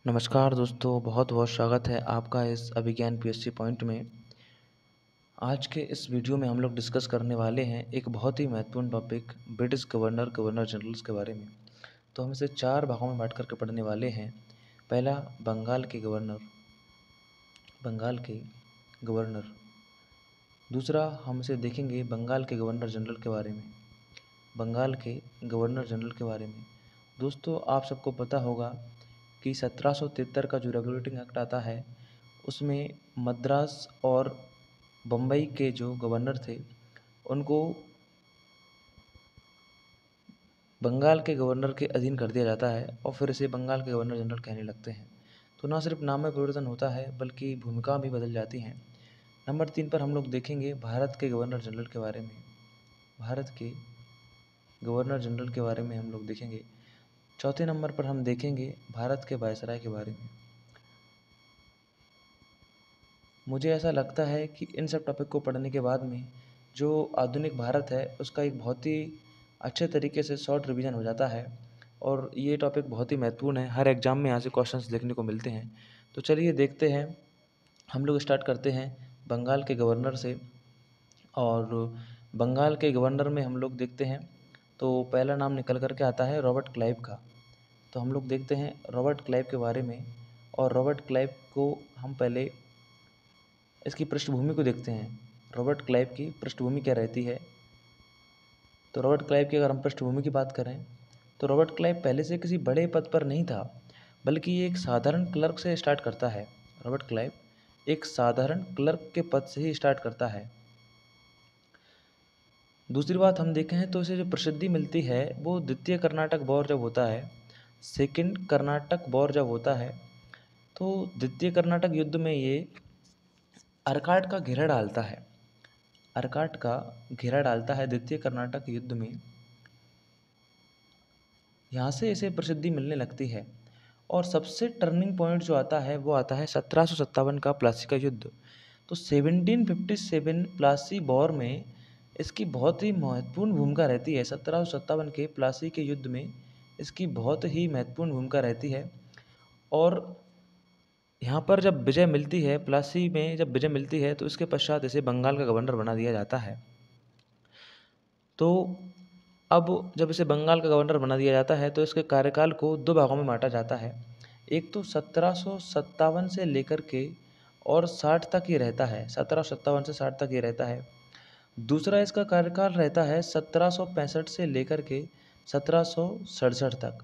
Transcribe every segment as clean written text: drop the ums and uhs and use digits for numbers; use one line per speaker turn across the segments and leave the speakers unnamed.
नमस्कार दोस्तों, बहुत बहुत स्वागत है आपका इस अभिज्ञान पीएससी पॉइंट में। आज के इस वीडियो में हम लोग डिस्कस करने वाले हैं एक बहुत ही महत्वपूर्ण टॉपिक ब्रिटिश गवर्नर जनरल्स के बारे में। तो हम इसे 4 भागों में बांट करके पढ़ने वाले हैं। पहला, बंगाल के गवर्नर। दूसरा, हम इसे देखेंगे बंगाल के गवर्नर जनरल के बारे में, बंगाल के गवर्नर जनरल के बारे में। दोस्तों, आप सबको पता होगा कि 1773 का जो रेगुलेटिंग एक्ट आता है उसमें मद्रास और बम्बई के जो गवर्नर थे उनको बंगाल के गवर्नर के अधीन कर दिया जाता है और फिर इसे बंगाल के गवर्नर जनरल कहने लगते हैं। तो ना सिर्फ नाम में परिवर्तन होता है बल्कि भूमिका भी बदल जाती हैं। नंबर 3 पर हम लोग देखेंगे भारत के गवर्नर जनरल के बारे में। भारत के गवर्नर जनरल के बारे में हम लोग देखेंगे। चौथे नंबर पर हम देखेंगे भारत के वायसराय के बारे में। मुझे ऐसा लगता है कि इन सब टॉपिक को पढ़ने के बाद में जो आधुनिक भारत है उसका एक बहुत ही अच्छे तरीके से शॉर्ट रिवीजन हो जाता है और ये टॉपिक बहुत ही महत्वपूर्ण है। हर एग्ज़ाम में यहाँ से क्वेश्चंस देखने को मिलते हैं। तो चलिए देखते हैं, हम लोग स्टार्ट करते हैं बंगाल के गवर्नर से। और बंगाल के गवर्नर में हम लोग देखते हैं तो पहला नाम निकल कर के आता है रॉबर्ट क्लाइव का। तो हम लोग देखते हैं रॉबर्ट क्लाइव के बारे में। और रॉबर्ट क्लाइव को हम पहले इसकी पृष्ठभूमि को देखते हैं। रॉबर्ट क्लाइव की पृष्ठभूमि क्या रहती है। तो रॉबर्ट क्लाइव की अगर हम पृष्ठभूमि की बात करें तो रॉबर्ट क्लाइव पहले से किसी बड़े पद पर नहीं था, बल्कि ये एक साधारण क्लर्क से स्टार्ट करता है। रॉबर्ट क्लाइव एक साधारण क्लर्क के पद से ही स्टार्ट करता है। दूसरी बात हम देखें तो इसे जो प्रसिद्धि मिलती है वो द्वितीय कर्नाटक वॉर जब होता है, सेकंड कर्नाटक वॉर जब होता है, तो द्वितीय कर्नाटक युद्ध में ये अर्काट का घेरा डालता है। अर्काट का घेरा डालता है द्वितीय कर्नाटक युद्ध में। यहाँ से इसे प्रसिद्धि मिलने लगती है। और सबसे टर्निंग पॉइंट जो आता है वो आता है 1757 का प्लासी का युद्ध। तो 1757 प्लासी वॉर में इसकी बहुत ही महत्वपूर्ण भूमिका रहती है। 1757 के प्लासी के युद्ध में इसकी बहुत ही महत्वपूर्ण भूमिका रहती है। और यहाँ पर जब विजय मिलती है, प्लासी में जब विजय मिलती है, तो इसके पश्चात इसे बंगाल का गवर्नर बना दिया जाता है। तो अब जब इसे बंगाल का गवर्नर बना दिया जाता है तो इसके कार्यकाल को 2 भागों में बांटा जाता है। एक तो 1757 से लेकर के और 60 तक ये रहता है, 1757 से 60 तक ये रहता है। दूसरा इसका कार्यकाल रहता है 1765 से लेकर के 1767 तक।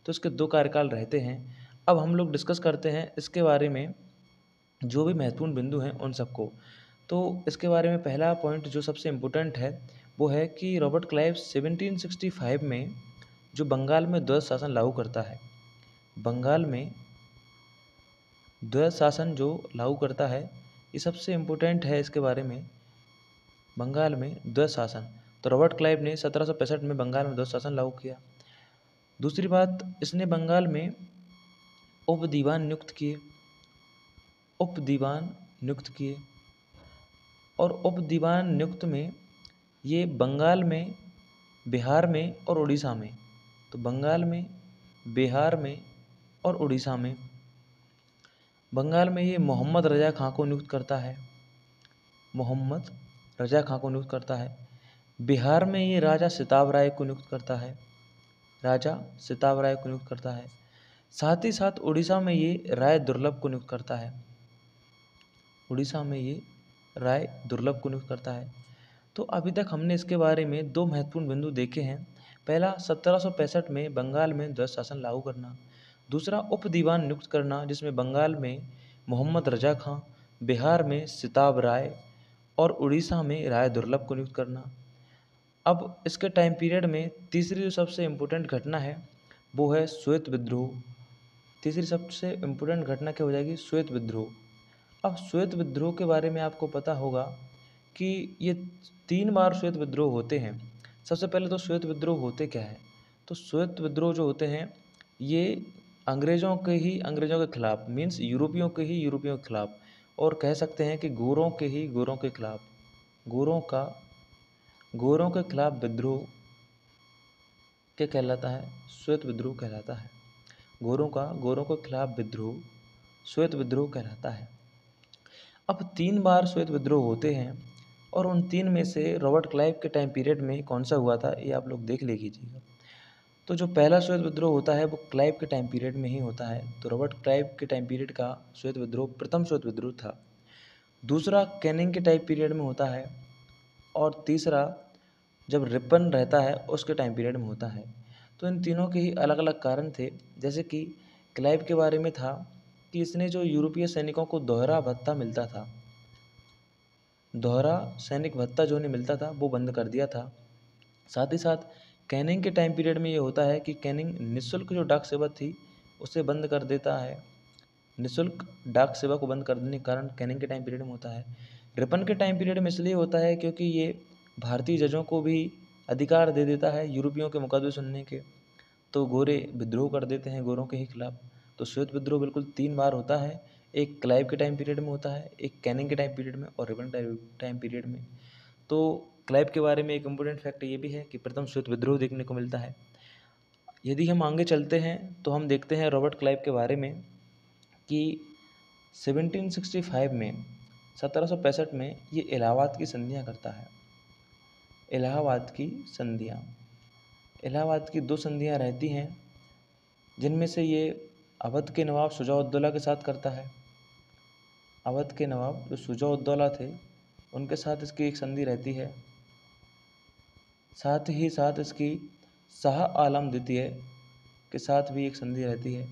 तो इसके 2 कार्यकाल रहते हैं। अब हम लोग डिस्कस करते हैं इसके बारे में, जो भी महत्वपूर्ण बिंदु हैं उन सबको। तो इसके बारे में पहला पॉइंट जो सबसे इम्पोर्टेंट है वो है कि रॉबर्ट क्लाइव 1765 में जो बंगाल में द्वैध शासन लागू करता है। बंगाल में द्वैध शासन जो लागू करता है ये सबसे इम्पोर्टेंट है इसके बारे में। बंगाल में द्वैध शासन, तो रॉबर्ट क्लाइव ने 1765 में बंगाल में द्वैध शासन लागू किया। दूसरी बात, इसने बंगाल में उप दीवान नियुक्त किए। और उप दीवान नियुक्त में ये बंगाल में, बिहार में और उड़ीसा में, तो बंगाल में, बिहार में और उड़ीसा में, बंगाल में ये मोहम्मद रजा खां को नियुक्त करता है। मोहम्मद रजा खां को नियुक्त करता है। बिहार में ये राजा सिताब राय को नियुक्त करता है। राजा सिताब राय को नियुक्त करता है। साथ ही साथ उड़ीसा में ये राय दुर्लभ को नियुक्त करता है। उड़ीसा में ये राय दुर्लभ को नियुक्त करता है। तो अभी तक हमने इसके बारे में 2 महत्वपूर्ण बिंदु देखे हैं। पहला 1765 में बंगाल में द्वैध शासन लागू करना। दूसरा उप दीवान नियुक्त करना, जिसमें बंगाल में मोहम्मद रजा खां, बिहार में सिताब राय और उड़ीसा में राय दुर्लभ को नियुक्त करना। अब इसके टाइम पीरियड में तीसरी जो सबसे इम्पोर्टेंट घटना है वो है श्वेत विद्रोह। तीसरी सबसे इम्पोर्टेंट घटना क्या हो जाएगी? श्वेत विद्रोह। अब श्वेत विद्रोह के बारे में आपको पता होगा कि ये 3 बार श्वेत विद्रोह होते हैं। सबसे पहले तो श्वेत विद्रोह होते क्या है? तो श्वेत विद्रोह जो होते हैं ये अंग्रेज़ों के खिलाफ, मीन्स यूरोपियों के खिलाफ, और कह सकते हैं कि गोरों के खिलाफ, गोरों के खिलाफ विद्रोह क्या कहलाता है? श्वेत विद्रोह कहलाता है। गोरों के खिलाफ विद्रोह श्वेत विद्रोह कहलाता है। अब 3 बार श्वेत विद्रोह होते हैं और उन 3 में से रॉबर्ट क्लाइव के टाइम पीरियड में कौन सा हुआ था ये आप लोग देख लीजिएगा। तो जो पहला श्वेत विद्रोह होता है वो क्लाइव के टाइम पीरियड में ही होता है। तो रॉबर्ट क्लाइव के टाइम पीरियड का श्वेत विद्रोह प्रथम श्वेत विद्रोह था। दूसरा कैनिंग के टाइम पीरियड में होता है और तीसरा जब रिपन रहता है उसके टाइम पीरियड में होता है। तो इन तीनों के ही अलग अलग कारण थे। जैसे कि क्लाइव के बारे में था कि इसने जो यूरोपीय सैनिकों को दोहरा भत्ता मिलता था, दोहरा सैनिक भत्ता जो उन्हें मिलता था वो बंद कर दिया था। साथ ही साथ कैनिंग के टाइम पीरियड में ये होता है कि कैनिंग निःशुल्क जो डाक सेवा थी उसे बंद कर देता है। निःशुल्क डाक सेवा को बंद कर देने के कारण कैनिंग के टाइम पीरियड में होता है। रिपन के टाइम पीरियड में इसलिए होता है क्योंकि ये भारतीय जजों को भी अधिकार दे देता है यूरोपियों के मुकदमे सुनने के। तो गोरे विद्रोह कर देते हैं गोरों के ही खिलाफ। तो श्वेत विद्रोह बिल्कुल 3 बार होता है, एक क्लाइव के टाइम पीरियड में होता है, एक कैनिंग के टाइम पीरियड में और रिपन टाइम पीरियड में। तो क्लाइव के बारे में एक इम्पोर्टेंट फैक्ट ये भी है कि प्रथम श्वेत विद्रोह देखने को मिलता है। यदि हम आगे चलते हैं तो हम देखते हैं रॉबर्ट क्लाइव के बारे में कि 1765 में 1765 में ये इलाहाबाद की संधियाँ करता है। इलाहाबाद की संधियाँ, इलाहाबाद की 2 संधियाँ रहती हैं जिनमें से ये अवध के नवाब शुजा-उद-दौला के साथ करता है। अवध के नवाब जो शुजा-उद-दौला थे उनके साथ इसकी एक संधि रहती है। साथ ही साथ इसकी शाह आलम द्वितीय के साथ भी एक संधि रहती है।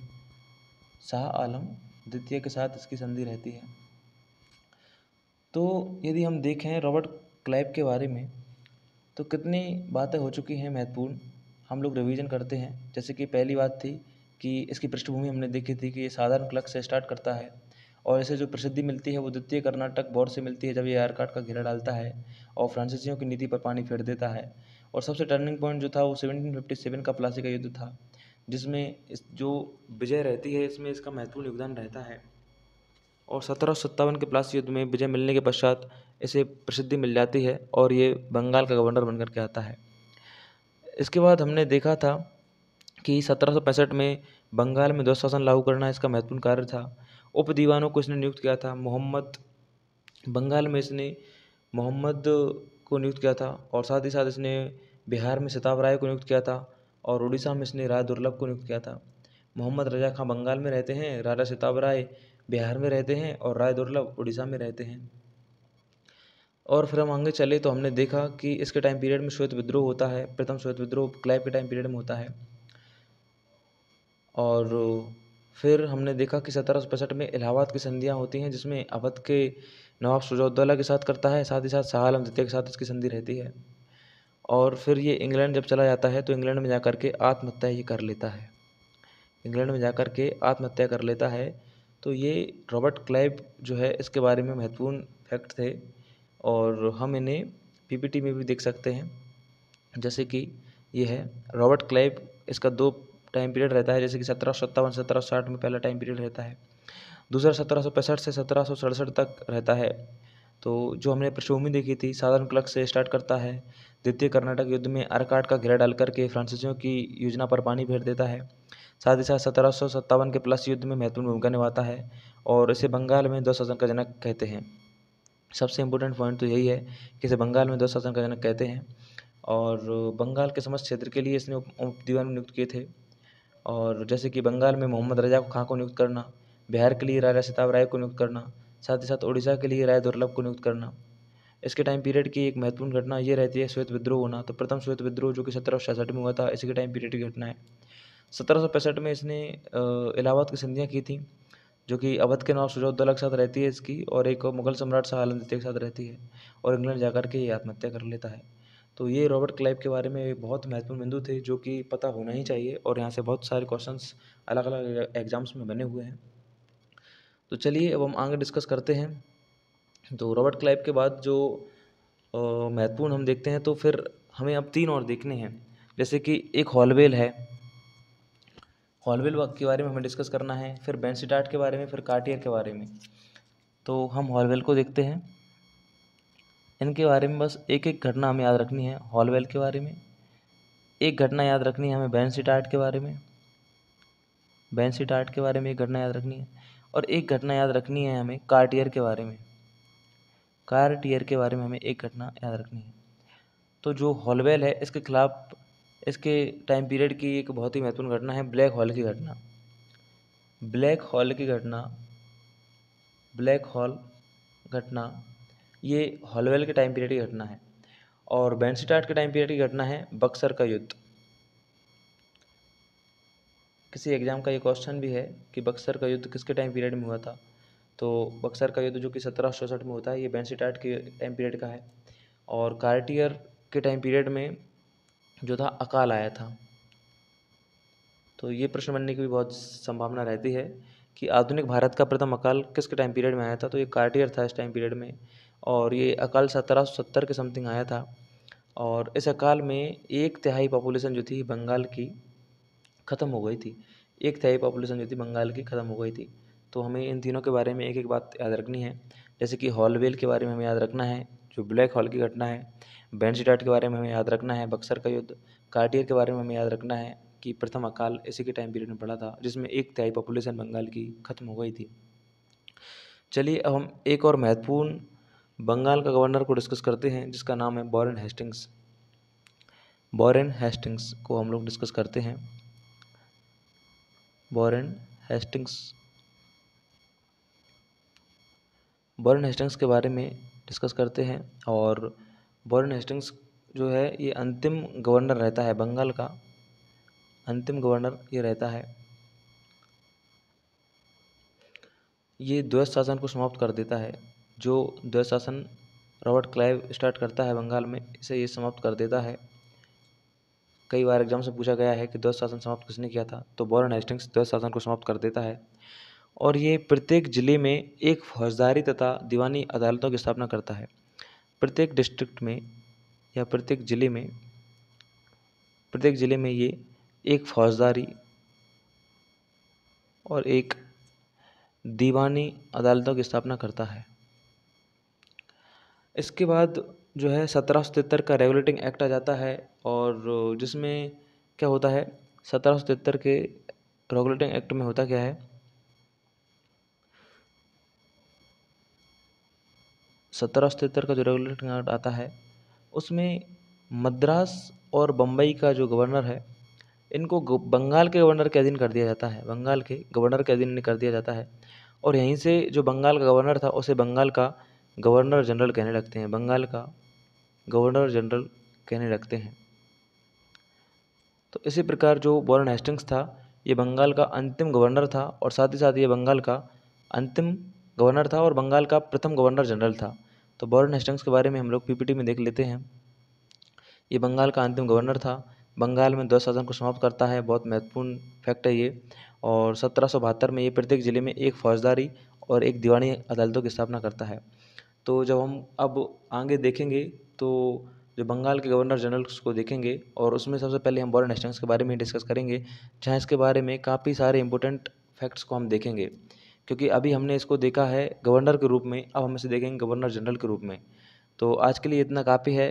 शाह आलम द्वितीय के साथ इसकी संधि रहती है। तो यदि हम देखें रॉबर्ट क्लाइव के बारे में तो कितनी बातें हो चुकी हैं महत्वपूर्ण, हम लोग रिवीजन करते हैं। जैसे कि पहली बात थी कि इसकी पृष्ठभूमि हमने देखी थी कि ये साधारण क्लर्क से स्टार्ट करता है और इसे जो प्रसिद्धि मिलती है वो द्वितीय कर्नाटक वॉर से मिलती है जब ये आरकाट का घेरा डालता है और फ्रांसीसियों की नीति पर पानी फेर देता है। और सबसे टर्निंग पॉइंट जो था वो 1757 का प्लासी का युद्ध था, जिसमें इस जो विजय रहती है इसमें इसका महत्वपूर्ण योगदान रहता है। और 1757 के प्लासी युद्ध में विजय मिलने के पश्चात इसे प्रसिद्धि मिल जाती है और ये बंगाल का गवर्नर बनकर के आता है। इसके बाद हमने देखा था कि 1765 में बंगाल में ध्वज शासन लागू करना इसका महत्वपूर्ण कार्य था। उप दीवानों को इसने नियुक्त किया था। बंगाल में इसने मोहम्मद को नियुक्त किया था और साथ ही साथ इसने बिहार में सिताब राय को नियुक्त किया था और उड़ीसा में इसने राय दुर्लभ को नियुक्त किया था। मोहम्मद रजा खां बंगाल में रहते हैं, राजा सिताब राय बिहार में रहते हैं और राय दुर्लभ उड़ीसा में रहते हैं। और फिर हम आगे चले तो हमने देखा कि इसके टाइम पीरियड में श्वेत विद्रोह होता है। प्रथम श्वेत विद्रोह क्लाइव के टाइम पीरियड में होता है। और फिर हमने देखा कि 1765 में इलाहाबाद की संधियाँ होती हैं जिसमें अवध के नवाब शुजा-उद-दौला के साथ करता है, साथ ही साथ शाह आलम द्वितीय के साथ इसकी संधि रहती है। और फिर ये इंग्लैंड जब चला जाता है तो इंग्लैंड में जाकर के आत्महत्या ये कर लेता है। इंग्लैंड में जाकर के आत्महत्या कर लेता है। तो ये रॉबर्ट क्लाइव जो है इसके बारे में महत्वपूर्ण फैक्ट थे और हम इन्हें पीपीटी में भी देख सकते हैं। जैसे कि ये है रॉबर्ट क्लाइव, इसका 2 टाइम पीरियड रहता है। जैसे कि 1757 1760 में पहला टाइम पीरियड रहता है, दूसरा 1765 से 1767 तक रहता है। तो जो हमने पृष्ठभूमि देखी थी साधारण क्लर्क से स्टार्ट करता है, द्वितीय कर्नाटक युद्ध में आरकाट का घेरा डाल करके फ्रांसीसियों की योजना पर पानी फेर देता है। साथ ही साथ 1757 के प्लस युद्ध में महत्वपूर्ण भूमिका निभाता है और इसे बंगाल में ध्वज शासन का जनक कहते हैं। सबसे इम्पोर्टेंट पॉइंट तो यही है कि इसे बंगाल में ध्वज शासन का जनक कहते हैं। और बंगाल के समस्त क्षेत्र के लिए इसने उप दीवान नियुक्त किए थे। और जैसे कि बंगाल में मोहम्मद रजा खां को नियुक्त करना, बिहार के लिए राजा सिताब राय को नियुक्त करना, साथ ही साथ उड़ीसा के लिए राय दुर्लभ को नियुक्त करना। इसके टाइम पीरियड की एक महत्वपूर्ण घटना ये रहती है श्वेत विद्रोह होना। तो प्रथम श्वेत विद्रोह जो कि 1766 में हुआ था, इसी के टाइम पीरियड की घटना है। 1765 में इसने इलाहाबाद की संधियाँ की थी जो कि अवध के नवाब शुजा-उद-दौला के साथ रहती है इसकी और एक मुगल सम्राट शाह आलम द्वितीय के साथ रहती है और इंग्लैंड जाकर के ये आत्महत्या कर लेता है। तो ये रॉबर्ट क्लाइव के बारे में बहुत महत्वपूर्ण बिंदु थे जो कि पता होना ही चाहिए और यहाँ से बहुत सारे क्वेश्चंस अलग अलग एग्जाम्स में बने हुए हैं। तो चलिए अब हम आगे डिस्कस करते हैं। तो रॉबर्ट क्लाइव के बाद जो महत्वपूर्ण हम देखते हैं तो फिर हमें अब 3 और देखने हैं। जैसे कि एक हॉलवेल है, हॉलवेल के बारे में हमें डिस्कस करना है, फिर बेंसिटाट के बारे में, फिर कार्टियर के बारे में। तो हम हॉलवेल को देखते हैं। इनके बारे में बस एक एक घटना हमें याद रखनी है। हॉलवेल के बारे में एक घटना याद रखनी है हमें, बेंसिटाट के बारे में, वेंसिटार्ट के बारे में एक घटना याद रखनी है, और एक घटना याद रखनी है हमें कार्टियर के बारे में। कार्टियर के बारे में हमें एक घटना याद रखनी है। तो जो हॉलवेल है, इसके खिलाफ इसके टाइम पीरियड की एक बहुत ही महत्वपूर्ण घटना है ब्लैक होल की घटना। ब्लैक होल की घटना, ब्लैक होल घटना ये हॉलवेल के टाइम पीरियड की घटना है। और वेंसिटार्ट के टाइम पीरियड की घटना है बक्सर का युद्ध। किसी एग्जाम का ये क्वेश्चन भी है कि बक्सर का युद्ध किसके टाइम पीरियड में हुआ था। तो बक्सर का युद्ध जो कि 1764 में होता है, ये वेंसिटार्ट के टाइम पीरियड का है। और कार्टियर के टाइम पीरियड में जो था अकाल आया था। तो ये प्रश्न बनने की भी बहुत संभावना रहती है कि आधुनिक भारत का प्रथम अकाल किसके टाइम पीरियड में आया था। तो ये कार्टियर था इस टाइम पीरियड में, और ये अकाल 1770 के समथिंग आया था। और इस अकाल में 1/3 पॉपुलेशन जो थी बंगाल की ख़त्म हो गई थी। 1/3 पॉपुलेशन जो थी बंगाल की ख़त्म हो गई थी। तो हमें इन तीनों के बारे में एक एक बात याद रखनी है। जैसे कि हॉलवेल के बारे में हमें याद रखना है, जो ब्लैक होल की घटना है। वेंसिटार्ट के बारे में हमें याद रखना है, बक्सर का युद्ध। कार्टियर के बारे में हमें याद रखना है कि प्रथम अकाल इसी के टाइम पीरियड में पड़ा था, जिसमें 1/3 पॉपुलेशन बंगाल की ख़त्म हो गई थी। चलिए अब हम एक और महत्वपूर्ण बंगाल का गवर्नर को डिस्कस करते हैं, जिसका नाम है वॉरेन हेस्टिंग्स। वॉरेन हेस्टिंग्स को हम लोग डिस्कस करते हैं। वॉरेन हेस्टिंग्स, वॉरेन हेस्टिंग्स के बारे में डिस्कस करते हैं। और वॉरेन हेस्टिंग्स जो है ये अंतिम गवर्नर रहता है बंगाल का, अंतिम गवर्नर ये रहता है। ये द्वैत शासन को समाप्त कर देता है। जो द्वैत शासन रॉबर्ट क्लाइव स्टार्ट करता है बंगाल में, इसे ये समाप्त कर देता है। कई बार एग्जाम से पूछा गया है कि द्वैत शासन समाप्त किसने किया था, तो वॉरेन हेस्टिंग्स द्वैत शासन को समाप्त कर देता है। और ये प्रत्येक जिले में एक फौजदारी तथा दीवानी अदालतों की स्थापना करता है। प्रत्येक डिस्ट्रिक्ट में या प्रत्येक जिले में ये एक फौजदारी और एक दीवानी अदालतों की स्थापना करता है। इसके बाद जो है 1773 का रेगुलेटिंग एक्ट आ जाता है, और जिसमें क्या होता है 1773 के रेगुलेटिंग एक्ट में होता क्या है, 1773 का जो रेगुलेटिंग एक्ट आता है उसमें मद्रास और बम्बई का जो गवर्नर है, इनको बंगाल के गवर्नर के अधीन कर दिया जाता है, बंगाल के गवर्नर के अधीन कर दिया जाता है। और यहीं से जो बंगाल का गवर्नर था उसे बंगाल का गवर्नर जनरल कहने लगते हैं, बंगाल का गवर्नर जनरल कहने लगते हैं। तो इसी प्रकार जो वॉरेन हेस्टिंग्स था ये बंगाल का अंतिम गवर्नर था, और साथ ही साथ ये बंगाल का अंतिम गवर्नर था और बंगाल का प्रथम गवर्नर जनरल था। तो वॉरेन हेस्टिंग्स के बारे में हम लोग पीपीटी में देख लेते हैं। ये बंगाल का अंतिम गवर्नर था, बंगाल में द्वैत शासन को समाप्त करता है, बहुत महत्वपूर्ण फैक्ट है ये। और 1772 में ये प्रत्येक जिले में एक फौजदारी और एक दीवानी अदालतों की स्थापना करता है। तो जब हम अब आगे देखेंगे तो जो बंगाल के गवर्नर जनरल्स को देखेंगे, और उसमें सबसे पहले हम वॉरेन हेस्टिंग्स के बारे में डिस्कस करेंगे, जहाँ इसके बारे में काफ़ी सारे इंपॉर्टेंट फैक्ट्स को हम देखेंगे। क्योंकि अभी हमने इसको देखा है गवर्नर के रूप में, अब हम इसे देखेंगे गवर्नर जनरल के रूप में। तो आज के लिए इतना काफ़ी है।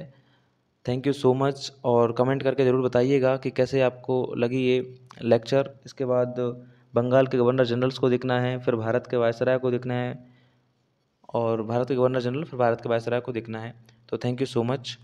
थैंक यू सो मच, और कमेंट करके ज़रूर बताइएगा कि कैसे आपको लगी ये लेक्चर। इसके बाद बंगाल के गवर्नर जनरल्स को देखना है, फिर भारत के वायसराय को देखना है, और भारत के गवर्नर जनरल फिर भारत के वायसराय को देखना है। तो थैंक यू सो मच।